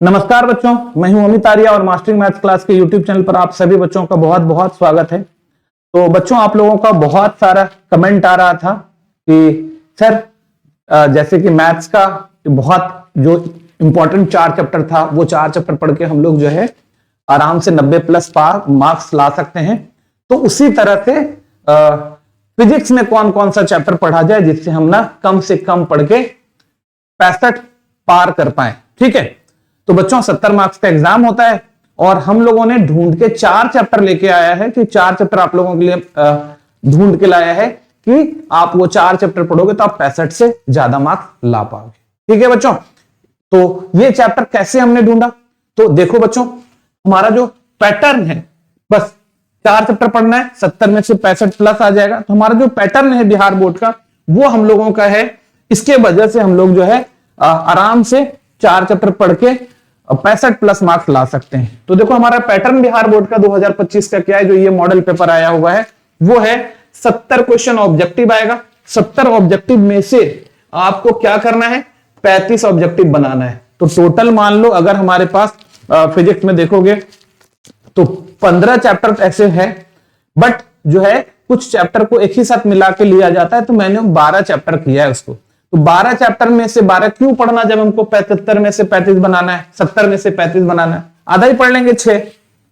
नमस्कार बच्चों, मैं हूं अमित आर्या और मास्टरिंग मैथ्स क्लास के यूट्यूब चैनल पर आप सभी बच्चों का बहुत बहुत स्वागत है। तो बच्चों, आप लोगों का बहुत सारा कमेंट आ रहा था कि सर जैसे कि मैथ्स का बहुत जो इंपॉर्टेंट 4 चैप्टर था वो 4 चैप्टर पढ़ के हम लोग जो है आराम से 90+ मार्क्स ला सकते हैं। तो उसी तरह से फिजिक्स में कौन कौन सा चैप्टर पढ़ा जाए जिससे हम ना कम से कम पढ़ के 65 पार कर पाए। ठीक है, तो बच्चों 70 मार्क्स का एग्जाम होता है और हम लोगों ने ढूंढ के 4 चैप्टर लेके आया है कि 4 चैप्टर आप लोगों के लिए ढूंढ के लाया है कि आप वो 4 चैप्टर पढ़ोगे तो आप 65 से ज्यादा मार्क्स ला पाओगे। ठीक है बच्चों, तो ये चैप्टर कैसे हमने ढूंढा? तो देखो बच्चों, हमारा जो पैटर्न है, बस 4 चैप्टर पढ़ना है, 70 में से 65+ आ जाएगा। तो हमारा जो पैटर्न है बिहार बोर्ड का वो हम लोगों का है, इसके वजह से हम लोग जो है आराम से 4 चैप्टर पढ़ के 65+ मार्क्स ला सकते हैं। तो देखो हमारा पैटर्न बिहार बोर्ड का 2025 का क्या है, जो ये मॉडल पेपर आया हुआ है वो है 70 क्वेश्चन ऑब्जेक्टिव आएगा। 70 ऑब्जेक्टिव में से आपको क्या करना है, 35 ऑब्जेक्टिव बनाना है। तो टोटल मान लो अगर हमारे पास फिजिक्स में देखोगे तो 15 चैप्टर ऐसे हैं, बट जो है कुछ चैप्टर को एक ही साथ मिला के लिया जाता है, तो मैंने 12 चैप्टर किया है उसको। तो 12 चैप्टर में से 12 क्यों पढ़ना जब हमको 75 में से 35 बनाना है, 70 में से 35 बनाना है, आधा ही पढ़ लेंगे 6।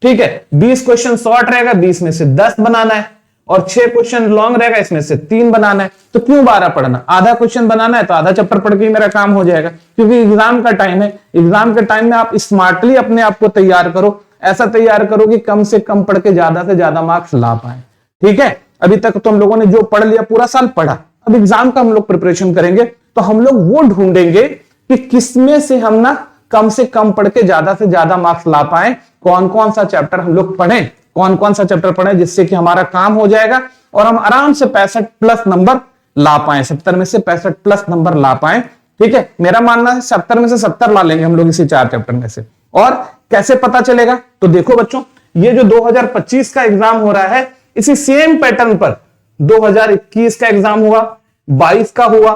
ठीक है, 20 क्वेश्चन शॉर्ट रहेगा, 20 में से 10 बनाना है और 6 क्वेश्चन लॉन्ग रहेगा, इसमें से 3 बनाना है। तो क्यों 12 पढ़ना, आधा क्वेश्चन बनाना है तो आधा चैप्टर पढ़ के ही मेरा काम हो जाएगा, क्योंकि एग्जाम का टाइम है। एग्जाम के टाइम में आप स्मार्टली अपने आप को तैयार करो, ऐसा तैयार करो कि कम से कम पढ़ के ज्यादा से ज्यादा मार्क्स ला पाए। ठीक है, अभी तक तो हम लोगों ने जो पढ़ लिया पूरा साल पढ़ा, अब एग्जाम का हम लोग प्रिपरेशन करेंगे तो हम लोग वो ढूंढेंगे कि किसमें से हम ना कम से कम पढ़ के ज्यादा से ज्यादा मार्क्स ला पाए, कौन कौन सा चैप्टर हम लोग पढ़ें, कौन कौन सा चैप्टर पढ़ें जिससे कि हमारा काम हो जाएगा और हम आराम से 65+ नंबर ला पाए, 70 में से 65+ नंबर ला पाए। ठीक है, मेरा मानना है 70 में से 70 ला लेंगे हम लोग इसी 4 चैप्टर में से। और कैसे पता चलेगा, तो देखो बच्चों, ये जो 2025 का एग्जाम हो रहा है इसी सेम पैटर्न पर 2021 का एग्जाम हुआ, 22 का हुआ,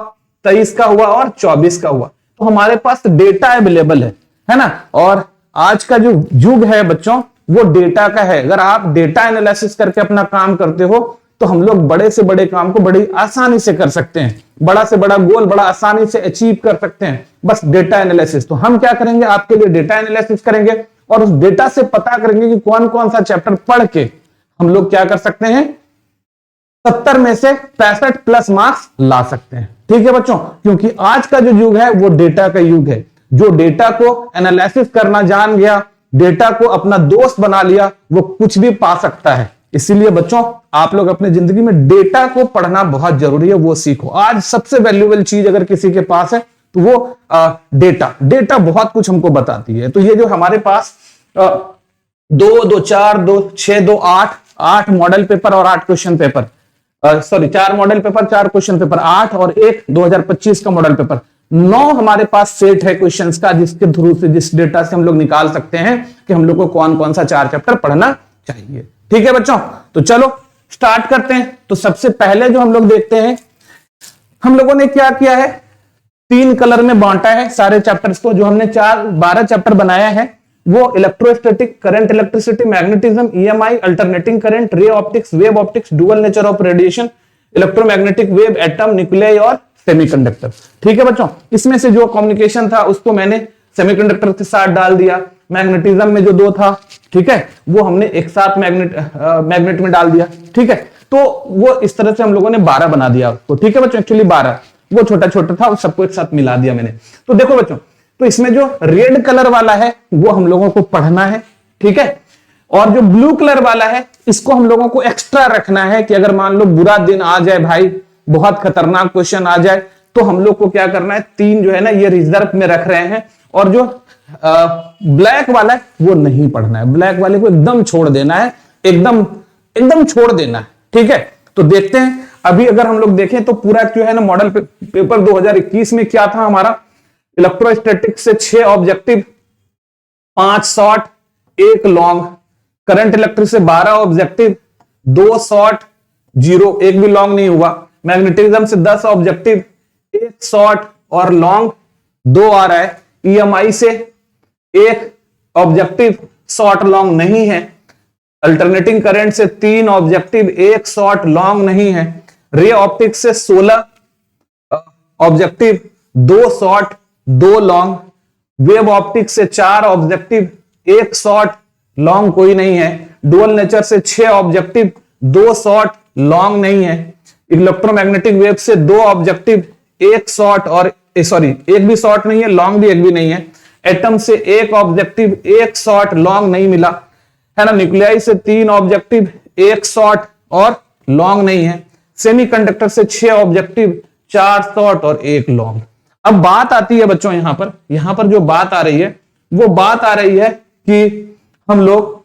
23 का हुआ और 24 का हुआ। तो हमारे पास डेटा अवेलेबल है ना। और आज का जो युग है बच्चों वो डेटा का है। अगर आप डेटा एनालिसिस करके अपना काम करते हो तो हम लोग बड़े से बड़े काम को बड़ी आसानी से कर सकते हैं, बड़ा से बड़ा गोल बड़ा आसानी से अचीव कर सकते हैं, बस डेटा एनालिसिस। तो हम क्या करेंगे, आपके लिए डेटा एनालिसिस करेंगे और उस डेटा से पता करेंगे कि कौन कौन सा चैप्टर पढ़ के हम लोग क्या कर सकते हैं, 70 में से 65+ मार्क्स ला सकते हैं। ठीक है बच्चों, क्योंकि आज का जो युग है वो डेटा का युग है। जो डेटा को एनालिसिस करना जान गया, डेटा को अपना दोस्त बना लिया, वो कुछ भी पा सकता है। इसीलिए बच्चों आप लोग अपने जिंदगी में डेटा को पढ़ना बहुत जरूरी है, वो सीखो। आज सबसे वैल्यूएबल चीज अगर किसी के पास है तो वो डेटा बहुत कुछ हमको बताती है। तो ये जो हमारे पास 2, 2, 4, 2, 6, 2, 8 मॉडल पेपर और 8 question paper, 4 model paper 4 question paper, 8 और 1 2025 का मॉडल पेपर, 9 हमारे पास सेट है क्वेश्चंस का, जिसके थ्रू से जिस डेटा से हम लोग निकाल सकते हैं कि हम लोग को कौन कौन सा 4 चैप्टर पढ़ना चाहिए। ठीक है बच्चों, तो चलो स्टार्ट करते हैं। तो सबसे पहले जो हम लोग देखते हैं, हम लोगों ने क्या किया है, 3 कलर में बांटा है सारे चैप्टर्स को। जो हमने 12 चैप्टर बनाया है वो electrostatic, current electricity, magnetism, EMI, alternating current, ray optics, wave optics, dual nature of radiation, electromagnetic wave, atom, nuclei और सेमीकंडक्टर। ठीक है बच्चों, इसमें से जो कम्युनिकेशन था उसको मैंने सेमीकंडक्टर के साथ डाल दिया। मैग्नेटिज्म में जो 2 था, ठीक है, वो हमने एक साथ मैग्नेट में डाल दिया। ठीक है, तो वो इस तरह से हम लोगों ने 12 बना दिया उसको। ठीक है बच्चों, एक्चुअली 12, वो छोटा छोटा था, सबको एक साथ मिला दिया मैंने। तो देखो बच्चों, तो इसमें जो रेड कलर वाला है वो हम लोगों को पढ़ना है। ठीक है, और जो ब्लू कलर वाला है इसको हम लोगों को एक्स्ट्रा रखना है कि अगर मान लो बुरा दिन आ जाए भाई, बहुत खतरनाक क्वेश्चन आ जाए, तो हम लोग को क्या करना है, 3 जो है ना ये रिजर्व में रख रहे हैं। और जो ब्लैक वाला है वो नहीं पढ़ना है, ब्लैक वाले को एकदम छोड़ देना है, एकदम छोड़ देना है। ठीक है, तो देखते हैं अभी अगर हम लोग देखें तो पूरा जो है ना मॉडल पेपर 2021 में क्या था हमारा, इलेक्ट्रोस्टैटिक से 6 objective, 5 short, 1 long, current electric से 12 ऑब्जेक्टिव, 2 शॉर्ट, 0, एक भी लॉन्ग नहीं हुआ। मैग्नेटिज्म से 10 ऑब्जेक्टिव, 1 शॉर्ट और लॉन्ग 2 आ रहा है। ईएमआई से एक ऑब्जेक्टिव शॉर्ट लॉन्ग नहीं है। अल्टरनेटिंग करंट से 3 ऑब्जेक्टिव, एक शॉर्ट लॉन्ग नहीं है। रे ऑप्टिक्स से 16 objective, 2 short 2 long. Web optics से 4 ऑब्जेक्टिव, एक शॉर्ट लॉन्ग कोई नहीं है। डुअल नेचर से 6 ऑब्जेक्टिव, 2 शॉर्ट लॉन्ग नहीं है। इलेक्ट्रोमैग्नेटिक वेव से 2 ऑब्जेक्टिव, एक शॉर्ट और एक भी शॉर्ट नहीं है, लॉन्ग भी एक भी नहीं है। एटम से 1 ऑब्जेक्टिव, एक शॉर्ट लॉन्ग नहीं मिला है ना। न्यूक्लियाई से 3 ऑब्जेक्टिव, एक शॉर्ट और लॉन्ग नहीं है। सेमीकंडक्टर से 6 ऑब्जेक्टिव, 4 शॉर्ट और एक लॉन्ग। अब बात आती है बच्चों यहां पर जो बात आ रही है वो बात आ रही है कि हम लोग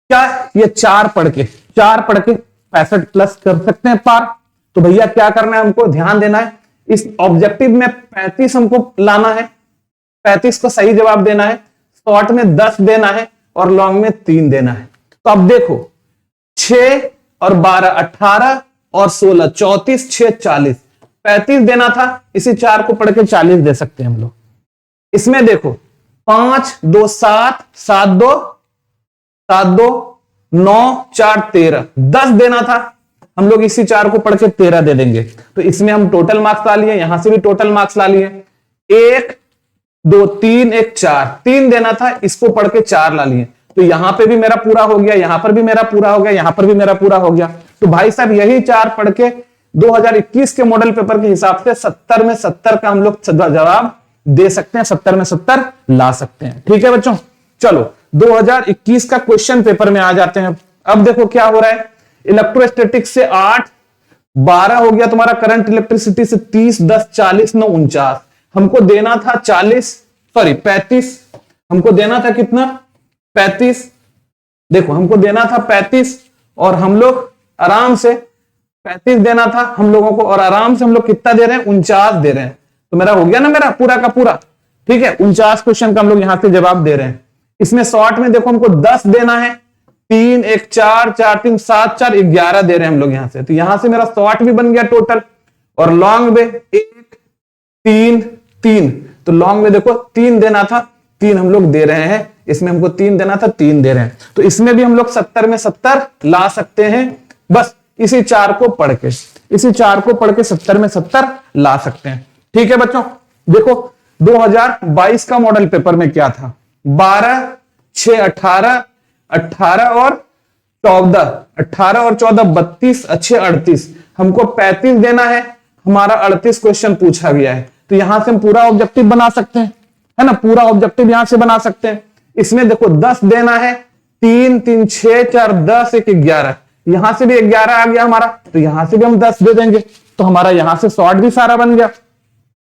क्या ये 4 पढ़ के 65 प्लस कर सकते हैं पार? तो भैया क्या करना है, हमको ध्यान देना है। इस ऑब्जेक्टिव में 35 हमको लाना है, 35 को सही जवाब देना है। शॉर्ट में 10 देना है और लॉन्ग में 3 देना है। तो अब देखो 6 और 12 18 और 16 34, 6 40, 35 देना था। इसी 4 को पढ़ के 40 दे सकते हैं हम लोग। इसमें देखो 5 2 7 7 2 7 2 9 4 13, 10 देना था। हम लोग इसी 4 को पढ़ के 13 दे देंगे। तो इसमें हम टोटल मार्क्स ला लिए, यहां से भी टोटल मार्क्स ला लिए। 1 2 3 1 4, 3 देना था, इसको पढ़ के 4 ला लिए। तो यहां पे भी मेरा पूरा हो गया, यहां पर भी मेरा पूरा हो गया, यहां पर भी मेरा पूरा हो गया। तो भाई साहब यही 4 पढ़ के 2021 के मॉडल पेपर के हिसाब से 70 में 70 का हम लोग जवाब दे सकते हैं, 70 में 70 ला सकते हैं। ठीक है बच्चों, चलो 2021 का क्वेश्चन पेपर में आ जाते हैं। अब देखो क्या हो रहा है। इलेक्ट्रोस्टैटिक्स से 8 12 हो गया तुम्हारा। करंट इलेक्ट्रिसिटी से 30 10 40 9 49। हमको देना था 35, हमको देना था कितना 35। देखो हमको देना था 35 और हम लोग आराम से 35 देना था हम लोगों को, और आराम से हम लोग कितना दे रहे हैं 49 दे रहे हैं। तो मेरा हो गया ना मेरा पूरा का पूरा। ठीक है, 49 क्वेश्चन का हम लोग यहां से जवाब दे रहे हैं। इसमें शॉर्ट में देखो हमको 10 देना है, 3 1 4 4 3 7 4 11 दे रहे हैं हम लोग यहां से। तो यहां से मेरा शॉर्ट भी बन गया टोटल, और लॉन्ग में 1 3 3। तो लॉन्ग में देखो 3 देना था, 3 हम लोग दे रहे हैं। इसमें हमको 3 देना था, 3 दे रहे हैं। तो इसमें भी हम लोग 70 में 70 ला सकते हैं। बस इसी 4 को पढ़ के 70 में 70 ला सकते हैं। ठीक है बच्चों, देखो 2022 का मॉडल पेपर में क्या था। 12 6 18 18 और 14 18 और 14 32 अच्छे 38। हमको 35 देना है, हमारा 38 क्वेश्चन पूछा गया है। तो यहां से हम पूरा ऑब्जेक्टिव बना सकते हैं, है ना। पूरा ऑब्जेक्टिव यहां से बना सकते हैं। इसमें देखो 10 देना है, 3 3 6 4 10 1 11। यहां से भी 11 आ गया हमारा, तो यहां से भी हम 10 दे देंगे। तो हमारा यहां से शॉर्ट भी सारा बन गया।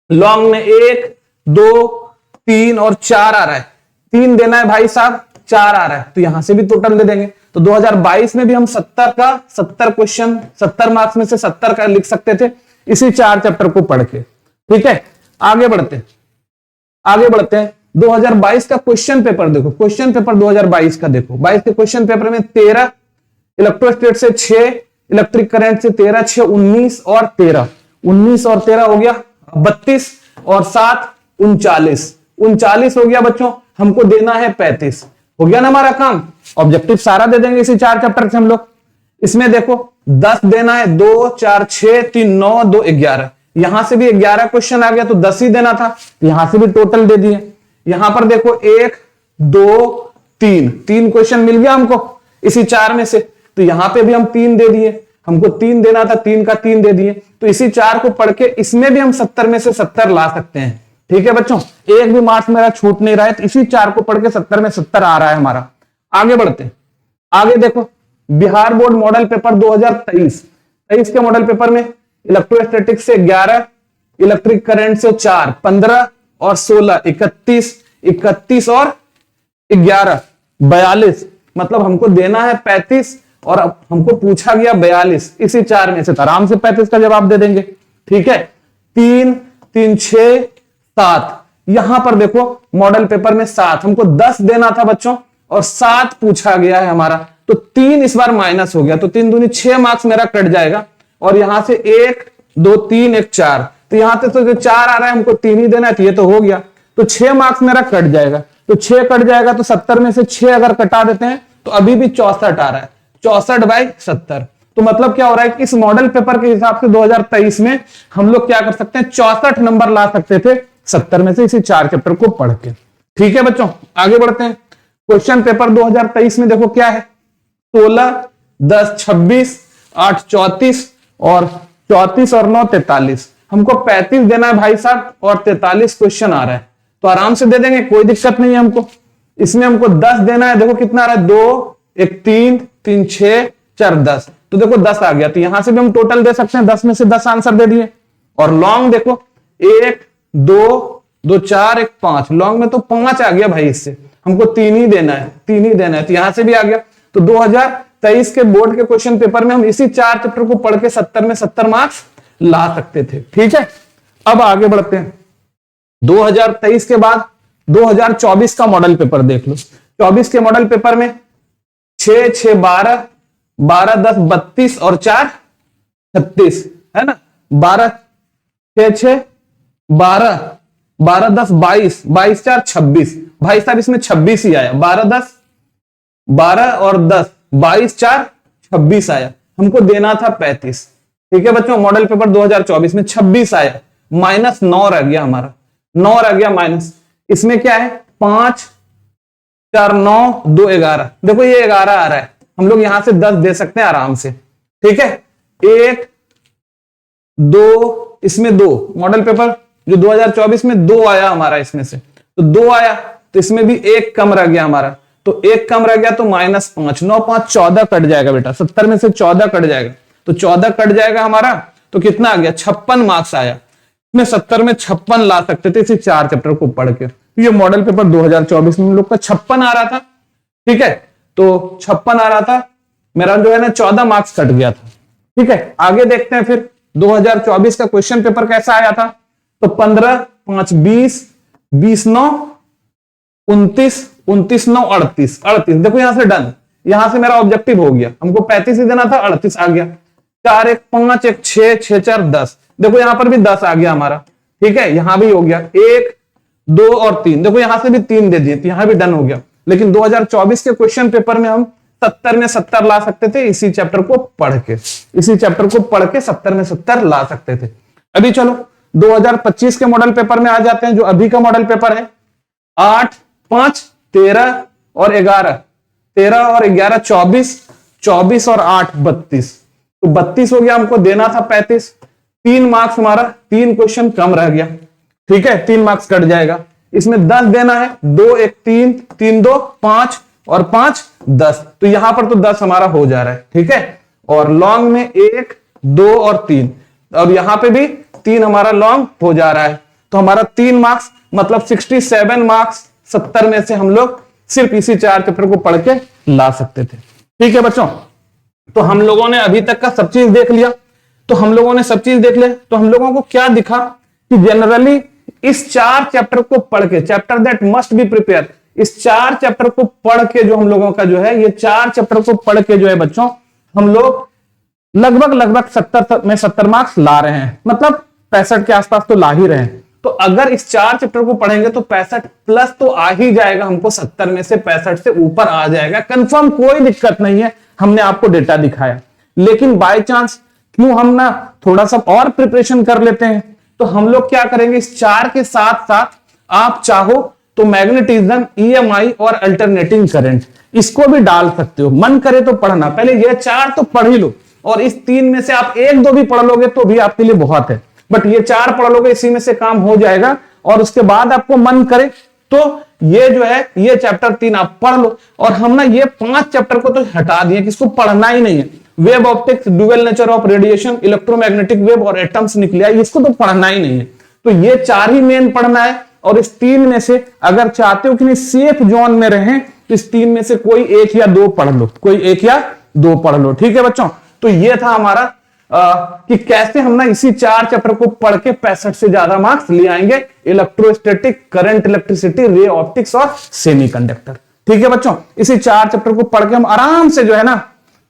लॉन्ग में 1 2 3 और 4 आ रहा है। 3 देना है भाई साहब, 4 आ रहा है, तो यहां से भी टोटल दे देंगे। तो 2022 में भी हम 70 क्वेश्चन 70 मार्क्स में से 70 का लिख सकते थे, इसी 4 चैप्टर को पढ़ के। ठीक है, आगे बढ़ते हैं। 2022 का क्वेश्चन पेपर देखो, क्वेश्चन पेपर 2022 का देखो। 22 के क्वेश्चन पेपर में 13, इलेक्ट्रोस्टैट से 6, इलेक्ट्रिक करंट से 13 6 19 और 13 हो गया 32 और 7 39 हो गया बच्चों। हमको देना है 35। हो गया ना हमारा काम। ऑब्जेक्टिव सारा दे देंगे इसी 4 चैप्टर से हम लोग। इसमें देखो 10 देना है, 2 4 6 3 9 2 11। यहां से भी 11 क्वेश्चन आ गया, तो 10 ही देना था। यहां से भी टोटल दे दिए। यहां पर देखो 1 2 3 क्वेश्चन मिल गया हमको इसी 4 में से। तो यहां पे भी हम 3 दे दिए। हमको 3 देना था, 3 का 3 दे दिए। तो इसी 4 को पढ़ के इसमें भी हम 70 में से 70 ला सकते हैं। ठीक है बच्चों, एक भी मार्क्स मेरा छूट नहीं रहा है। तो इसी 4 को पढ़ के 70 में 70 आ रहा है हमारा। आगे बढ़ते हैं। आगे देखो बिहार बोर्ड मॉडल पेपर 2023 के मॉडल पेपर में इलेक्ट्रोस्टैटिक्स से 11, इलेक्ट्रिक करंट से 4 15 और 16 31 और 11 42। मतलब हमको देना है 35 और अब हमको पूछा गया 42। इसी 4 में से आराम से 35 का जवाब दे देंगे। ठीक है, 3 3 6 7। यहां पर देखो मॉडल पेपर में 7, हमको 10 देना था बच्चों और 7 पूछा गया है हमारा। तो 3 इस बार माइनस हो गया, तो 3 दूनी 6 मार्क्स मेरा कट जाएगा। और यहां से 1 2 3 1 4 तो यहां से तो जो 4 आ रहा है हमको 3 ही देना है, तो ये तो हो गया। तो 6 मार्क्स मेरा कट जाएगा। तो 6 कट जाएगा तो 70 में से 6 अगर कटा देते हैं तो अभी भी 64 आ रहा है। 64/70। तो मतलब क्या हो रहा है कि इस मॉडल पेपर के हिसाब से 2023 में हम लोग क्या कर सकते हैं, 64 नंबर ला सकते थे 70 में से इसी 4 चैप्टर को पढ़ के। ठीक है बच्चों, आगे बढ़ते हैं। क्वेश्चन पेपर 2023 में देखो क्या है, 16, 10, 26, 8, 34 और 34 और 9 43। हमको 35 देना है भाई साहब और 43 क्वेश्चन आ रहा है, तो आराम से दे देंगे, कोई दिक्कत नहीं है हमको। इसमें हमको 10 देना है, देखो कितना आ रहा है, 2, 1, 3, 3, 6, 4, 10। तो देखो 10 आ गया, तो यहां से भी हम टोटल दे सकते हैं, 10 में से 10 आंसर दे दिए। और लॉन्ग देखो 1, 2, 2, 4, 1, 5, लॉन्ग में तो 5 आ गया भाई, इससे हमको 3 ही देना है, 3 ही देना है, तो यहां से भी आ गया। तो 2023 के बोर्ड के क्वेश्चन पेपर में हम इसी 4 चैप्टर को पढ़ के 70 में 70 मार्क्स ला सकते थे। ठीक है, अब आगे बढ़ते हैं। 2023 के बाद 2024 का मॉडल पेपर देख लो। 24 के मॉडल पेपर में 6, 6, 12, 12, 10, 32 और 4, 36 है ना। 12, 6, 6, 12, 12, 10, 22, 22, 4, 26। भाई साहब इसमें 26 ही आया। 12, 10, 12 और 10, 22, 4, 26 आया। हमको देना था 35। ठीक है बच्चों, मॉडल पेपर 2024 में 26 आया, -9 रह गया हमारा, 9 रह गया माइनस। इसमें क्या है, 5, 4, 9, 2, 11। देखो ये 11 आ रहा है, हम लोग यहां से 10 दे सकते हैं आराम से। ठीक है, 1, 2, इसमें 2, मॉडल पेपर जो 2024 में 2 आया हमारा, इसमें से तो 2 आया, तो इसमें भी 1 कम रह गया हमारा, तो 1 कम रह गया, तो -5, 9, 5, 14 कट जाएगा बेटा, 70 में से 14 कट जाएगा, तो 14 कट जाएगा हमारा, तो कितना आ गया, 56 मार्क्स आया। इसमें 70 में 56 ला सकते थे इसी 4 चैप्टर को पढ़ के। ये मॉडल पेपर 2024 में हम लोग का 56 आ रहा था। ठीक है, तो 56 आ रहा था, मेरा जो है ना 14 मार्क्स कट गया था। ठीक है, आगे देखते हैं फिर 2024 का क्वेश्चन पेपर कैसा आया था। तो 15, 5, 20, 20, 9, 29, 29, 9, 38, 38। देखो यहां से डन, यहां से मेरा ऑब्जेक्टिव हो गया, हमको 35 ही देना था, 38 आ गया। 4, 1, 5, 1, 6, 6, 4, 10। देखो यहां पर भी 10 आ गया हमारा। ठीक है, यहां भी हो गया, 1, 2 और 3। देखो यहां से भी 3 दे दिए, तो यहां भी डन हो गया। लेकिन 2024 के क्वेश्चन पेपर में हम 70 में 70 ला सकते थे इसी चैप्टर को पढ़ के, इसी चैप्टर को पढ़ के 70 में 70 ला सकते थे। अभी चलो 2025 के मॉडल पेपर में आ जाते हैं, जो अभी का मॉडल पेपर है। 8, 5, 13 और 11, 13 और 11, 24, 24 और 8, 32। तो 32 हो गया, हमको देना था 35। 3 मार्क्स हमारा, 3 क्वेश्चन कम रह गया। ठीक है, 3 मार्क्स कट जाएगा। इसमें 10 देना है, 2, 1, 3, 3, 2, 5 और 5, 10। तो यहां पर तो 10 हमारा हो जा रहा है। ठीक है, और लॉन्ग में 1, 2 और 3, अब यहां पे भी 3 हमारा लॉन्ग हो जा रहा है। तो हमारा 3 मार्क्स मतलब 67 मार्क्स 70 में से हम लोग सिर्फ इसी 4 चैप्टर को पढ़ के ला सकते थे। ठीक है बच्चों, तो हम लोगों ने अभी तक का सब चीज देख लिया। तो हम लोगों ने सब चीज देख लिया, तो हम लोगों को क्या दिखा कि जनरली इस 4 चैप्टर को पढ़ के, chapter that must be prepare, इस 4 चैप्टर को पढ़ के जो हम लोगों का जो है, ये 4 चैप्टर को पढ़ के जो है बच्चों, हम लोग लगभग 70 में 70 मार्क्स ला रहे हैं, मतलब 65 के आसपास तो ला ही रहे हैं। तो अगर इस 4 चैप्टर को पढ़ेंगे तो 65 प्लस तो आ ही जाएगा, हमको 70 में से 65 से ऊपर आ जाएगा कंफर्म, कोई दिक्कत नहीं है। हमने आपको डेटा दिखाया, लेकिन बाय चांस क्यों हम ना थोड़ा सा और प्रिपरेशन कर लेते हैं। तो हम लोग क्या करेंगे, इस 4 के साथ साथ आप चाहो तो मैग्नेटिज्म, ईएमआई और अल्टरनेटिंग करंट इसको भी डाल सकते हो, मन करे तो पढ़ना। पहले ये 4 तो पढ़ ही लो, और इस 3 में से आप 1-2 भी पढ़ लोगे तो भी आपके लिए बहुत है, बट ये 4 पढ़ लोगे, इसी में से काम हो जाएगा। और उसके बाद आपको मन करे तो ये जो है, ये चैप्टर 3 आप पढ़ लो। और हम ना ये 5 चैप्टर को तो हटा दिए कि इसको पढ़ना ही नहीं है। Web optics, dual nature of radiation, electromagnetic wave और एटम्स निकले आए, इसको तो पढ़ना ही नहीं है। तो ये 4 ही मेन पढ़ना है। और इस 3 में से अगर चाहते हो कि नहीं सेफ जोन में रहें, तो इस 3 में से कोई 1 या 2 पढ़ लो, कोई 1 या 2 पढ़ लो। ठीक है बच्चों, तो ये था हमारा कि कैसे हम ना इसी 4 चैप्टर को पढ़ के 65 से ज्यादा मार्क्स ले आएंगे, electrostatic, current, electricity, ray optics और सेमीकंडक्टर। ठीक है बच्चों, इसी 4 चैप्टर को पढ़ के हम आराम से जो है ना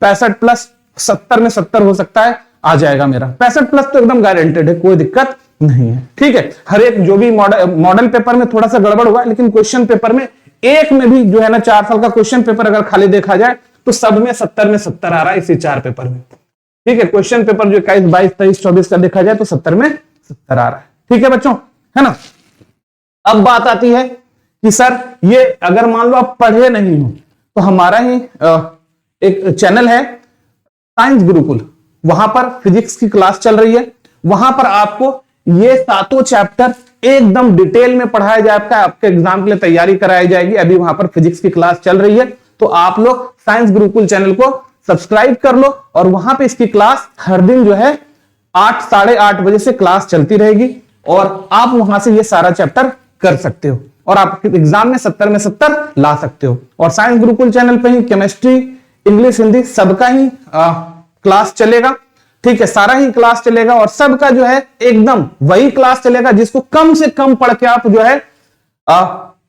65 प्लस 70 में 70 हो सकता है, आ जाएगा मेरा 65 प्लस तो एकदम गारंटेड है, कोई दिक्कत नहीं है। ठीक है, हर एक जो भी मॉडल पेपर में थोड़ा सा गड़बड़ हुआ है, लेकिन क्वेश्चन पेपर में एक में भी जो है ना 4 साल का क्वेश्चन पेपर अगर खाली देखा जाए तो सब में 70 में 70 आ रहा है इसी 4 पेपर में। ठीक है, क्वेश्चन पेपर जो 21, 22, 23, 24 का देखा जाए तो 70 में 70 आ रहा है। ठीक है बच्चों, है ना। अब बात आती है कि सर ये अगर मान लो आप पढ़े नहीं हो तो हमारा ही एक चैनल है साइंस गुरुकुल, वहां पर फिजिक्स की क्लास चल रही है। वहां पर आपको ये 7 चैप्टर एकदम डिटेल में पढ़ाया जाएगा, आपके एग्जाम के लिए तैयारी कराई जाएगी। अभी वहां पर फिजिक्स की क्लास चल रही है, तो आप लोग साइंस गुरुकुल चैनल को सब्सक्राइब कर लो और वहां पे इसकी क्लास हर दिन जो है 8, साढ़े 8 बजे से क्लास चलती रहेगी और आप वहां से ये सारा चैप्टर कर सकते हो और आप एग्जाम में 70 में 70 ला सकते हो। और साइंस गुरुकुल चैनल पे ही केमिस्ट्री, इंग्लिश, हिंदी सबका ही क्लास चलेगा। ठीक है, सारा ही क्लास चलेगा और सबका जो है एकदम वही क्लास चलेगा जिसको कम से कम पढ़ के आप जो है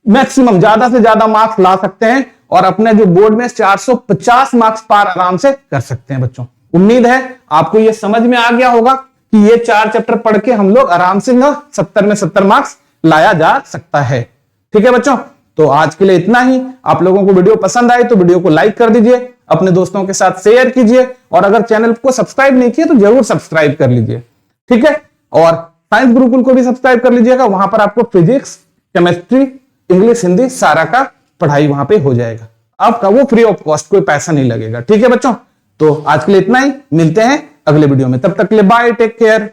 मैक्सिमम ज्यादा से ज्यादा मार्क्स ला सकते हैं और अपने जो बोर्ड में 450 मार्क्स पार आराम से कर सकते हैं। बच्चों उम्मीद है आपको ये समझ में आ गया होगा कि ये 4 चैप्टर पढ़ के हम लोग आराम से 70 में 70 मार्क्स लाया जा सकता है। ठीक है बच्चों, तो आज के लिए इतना ही। आप लोगों को वीडियो पसंद आए तो वीडियो को लाइक कर दीजिए, अपने दोस्तों के साथ शेयर कीजिए और अगर चैनल को सब्सक्राइब नहीं किया तो जरूर सब्सक्राइब कर लीजिए। ठीक है, और साइंस गुरुकुल को भी सब्सक्राइब कर लीजिएगा, वहां पर आपको फिजिक्स, केमिस्ट्री, इंग्लिश, हिंदी सारा का पढ़ाई वहां पे हो जाएगा। आपका वो फ्री ऑफ कॉस्ट, कोई पैसा नहीं लगेगा। ठीक है बच्चों, तो आज के लिए इतना ही, मिलते हैं अगले वीडियो में, तब तक के लिए बाय, टेक केयर।